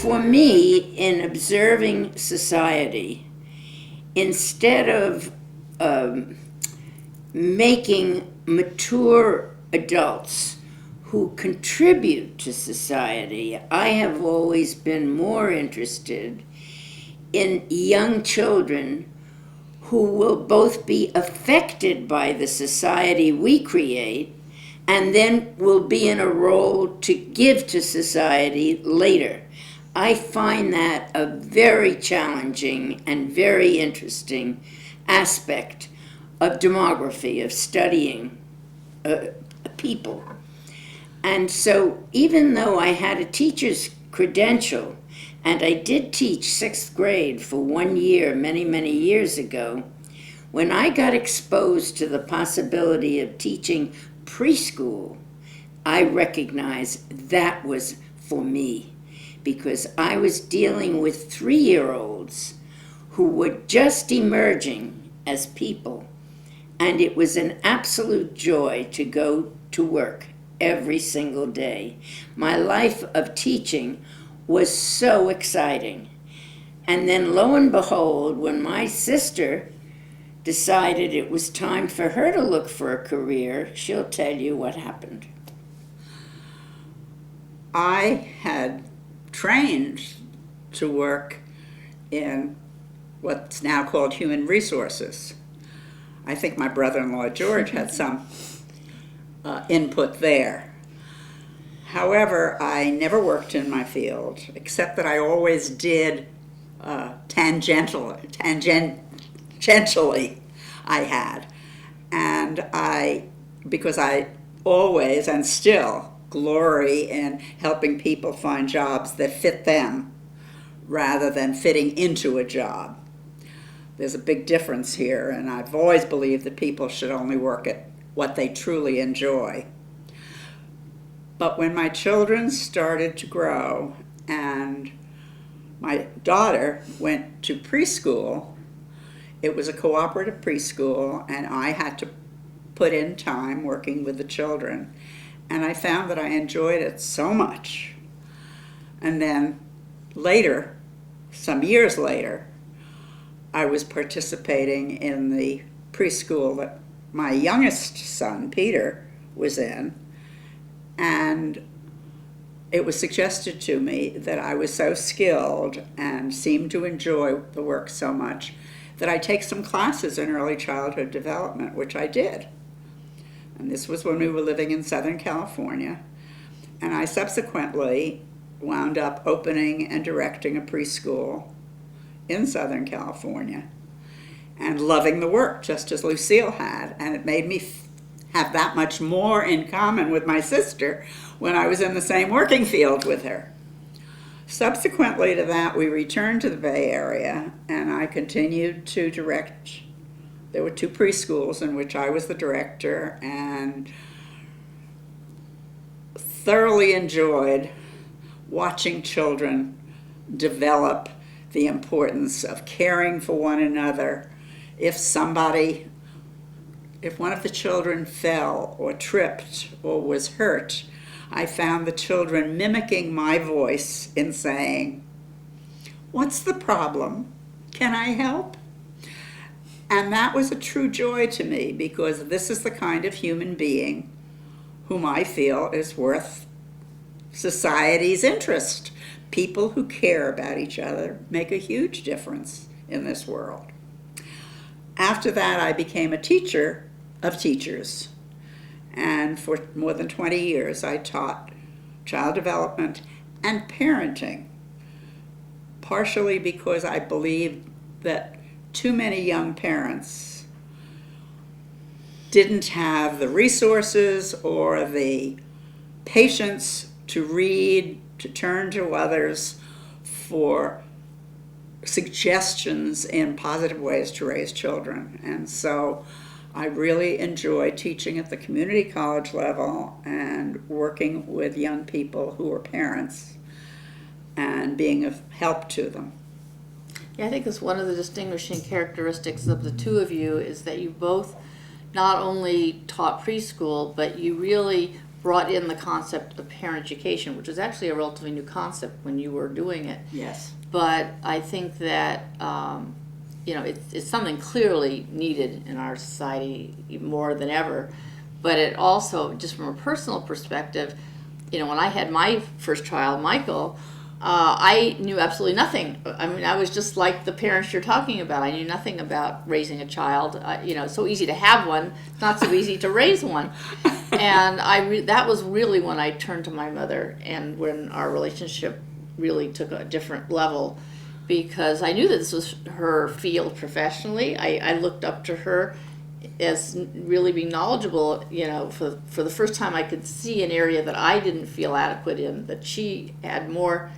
For me, in observing society, instead of making mature adults who contribute to society, I have always been more interested in young children who will both be affected by the society we create and then will be in a role to give to society later. I find that a very challenging and very interesting aspect of demography, of studying people. And so even though I had a teacher's credential, and I did teach 6th grade for 1 year many, many years ago, when I got exposed to the possibility of teaching preschool, I recognized that was for me, because I was dealing with 3-year-olds who were just emerging as people, and it was an absolute joy to go to work every single day. My life of teaching was so exciting. And then lo and behold, when my sister decided it was time for her to look for a career, she'll tell you what happened. I had trained to work in what's now called human resources. I think my brother-in-law George had some input there. However, I never worked in my field, except that I always did tangentially, I had. And because I always and still glory in helping people find jobs that fit them rather than fitting into a job. There's a big difference here, and I've always believed that people should only work at what they truly enjoy. But when my children started to grow and my daughter went to preschool, it was a cooperative preschool, and I had to put in time working with the children. And I found that I enjoyed it so much. And then later, some years later, I was participating in the preschool that my youngest son, Peter, was in. And it was suggested to me that I was so skilled and seemed to enjoy the work so much that I take some classes in early childhood development, which I did. And this was when we were living in Southern California. And I subsequently wound up opening and directing a preschool in Southern California and loving the work, just as Lucille had. And it made me have that much more in common with my sister when I was in the same working field with her. Subsequently to that, we returned to the Bay Area, and I continued to direct. There were 2 preschools in which I was the director, and thoroughly enjoyed watching children develop the importance of caring for one another. If one of the children fell or tripped or was hurt, I found the children mimicking my voice in saying, "What's the problem? Can I help?" And that was a true joy to me, because this is the kind of human being whom I feel is worth society's interest. People who care about each other make a huge difference in this world. After that, I became a teacher of teachers. And for more than 20 years, I taught child development and parenting, partially because I believed that too many young parents didn't have the resources or the patience to read, to turn to others for suggestions in positive ways to raise children. And so I really enjoy teaching at the community college level and working with young people who are parents and being of help to them. Yeah, I think it's one of the distinguishing characteristics of the two of you is that you both not only taught preschool, but you really brought in the concept of parent education, which was actually a relatively new concept when you were doing it. Yes. But I think that it's something clearly needed in our society more than ever. But it also, just from a personal perspective, when I had my first child, Michael, I knew absolutely nothing. I mean, I was just like the parents you're talking about. I knew nothing about raising a child. It's so easy to have one, not so easy to raise one. And that was really when I turned to my mother, and when our relationship really took a different level, because I knew that this was her field professionally. I looked up to her as really being knowledgeable. For the first time I could see an area that I didn't feel adequate in, that she had more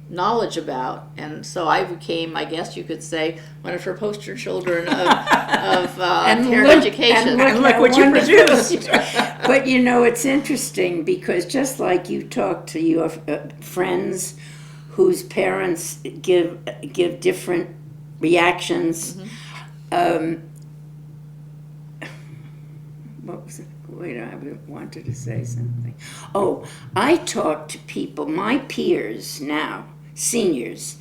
knowledge about. And so I became, I guess you could say, one of her poster children of parent education. And look what you produced. But it's interesting, because just like you talk to your friends whose parents give different reactions. What was it? Wait, I wanted to say something. Oh, I talk to people, my peers now, seniors,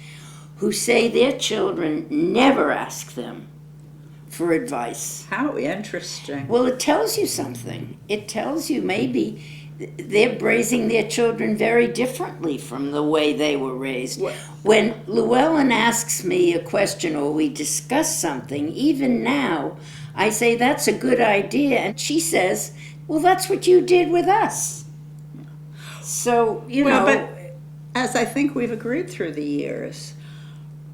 who say their children never ask them for advice. How interesting. Well, it tells you something. It tells you maybe they're raising their children very differently from the way they were raised. What? When Llewellyn asks me a question or we discuss something, even now, I say, that's a good idea. And she says, well, that's what you did with us. So, But as I think we've agreed through the years,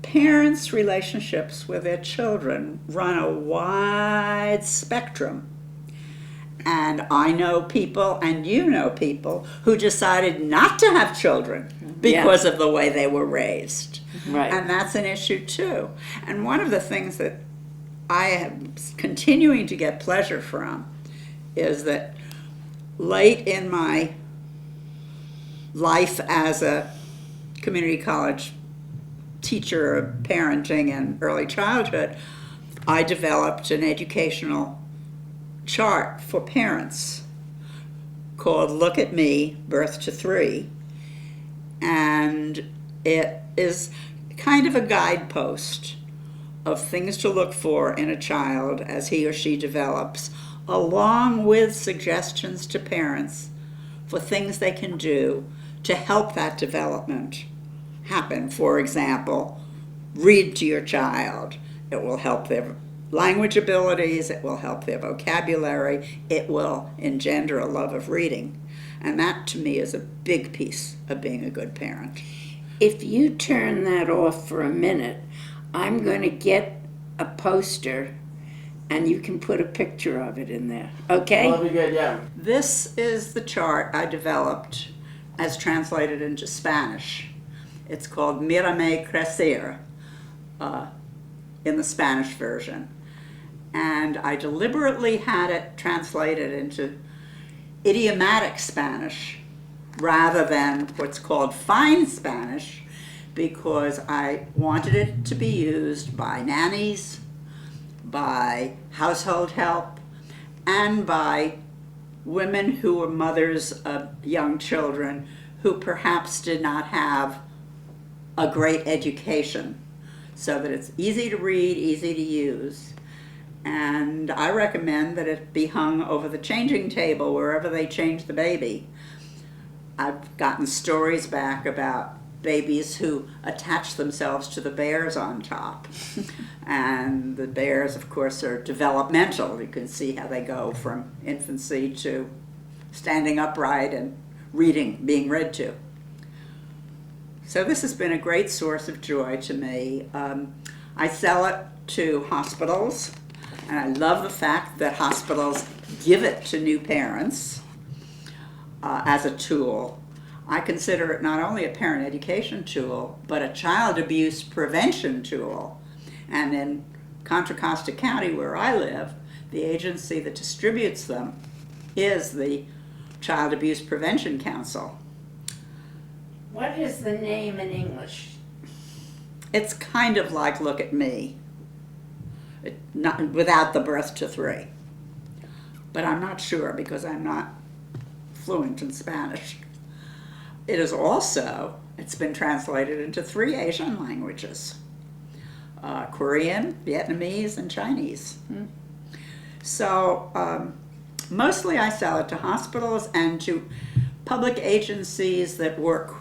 parents' relationships with their children run a wide spectrum. And I know people, and you know people, who decided not to have children because of the way they were raised. Right. And that's an issue too. And one of the things that I am continuing to get pleasure from is that late in my life as a community college teacher of parenting and early childhood, I developed an educational chart for parents called Look at Me, Birth to 3. And it is kind of a guidepost of things to look for in a child as he or she develops, along with suggestions to parents for things they can do to help that development happen. For example, read to your child. It will help their language abilities, it will help their vocabulary, it will engender a love of reading. And that, to me, is a big piece of being a good parent. If you turn that off for a minute, I'm going to get a poster and you can put a picture of it in there. Okay? That'll be good, yeah. This is the chart I developed as translated into Spanish. It's called Mírame Crecer in the Spanish version. And I deliberately had it translated into idiomatic Spanish rather than what's called fine Spanish, because I wanted it to be used by nannies, by household help, and by women who were mothers of young children who perhaps did not have a great education, so that it's easy to read, easy to use. And I recommend that it be hung over the changing table wherever they change the baby. I've gotten stories back about babies who attach themselves to the bears on top. And the bears, of course, are developmental. You can see how they go from infancy to standing upright and reading, being read to. So this has been a great source of joy to me. I sell it to hospitals, and I love the fact that hospitals give it to new parents as a tool. I consider it not only a parent education tool, but a child abuse prevention tool. And in Contra Costa County, where I live, the agency that distributes them is the Child Abuse Prevention Council. What is the name in English? It's kind of like Look at Me, not without the birth to 3. But I'm not sure because I'm not fluent in Spanish. It is also, it's been translated into 3 Asian languages, Korean, Vietnamese, and Chinese. So mostly I sell it to hospitals and to public agencies that work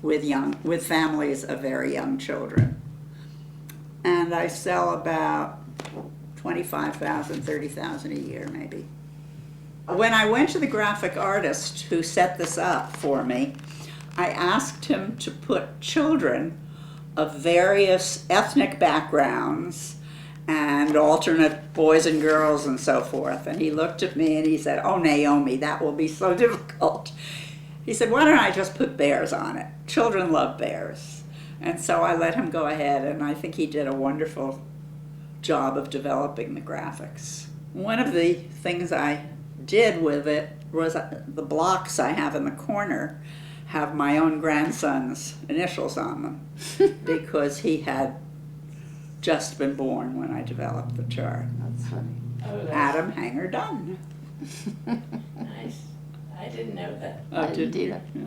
with families of very young children. And I sell about 25,000, 30,000 a year maybe. When I went to the graphic artist who set this up for me, I asked him to put children of various ethnic backgrounds and alternate boys and girls and so forth. And he looked at me and he said, "Oh, Naomi, that will be so difficult." He said, "Why don't I just put bears on it? Children love bears." And so I let him go ahead, and I think he did a wonderful job of developing the graphics. One of the things I did with it was the blocks I have in the corner have my own grandson's initials on them because he had just been born when I developed the chart. That's funny. Oh, Adam Hanger Dunn. nice. I didn't know that. Oh, I didn't you? either. Yeah.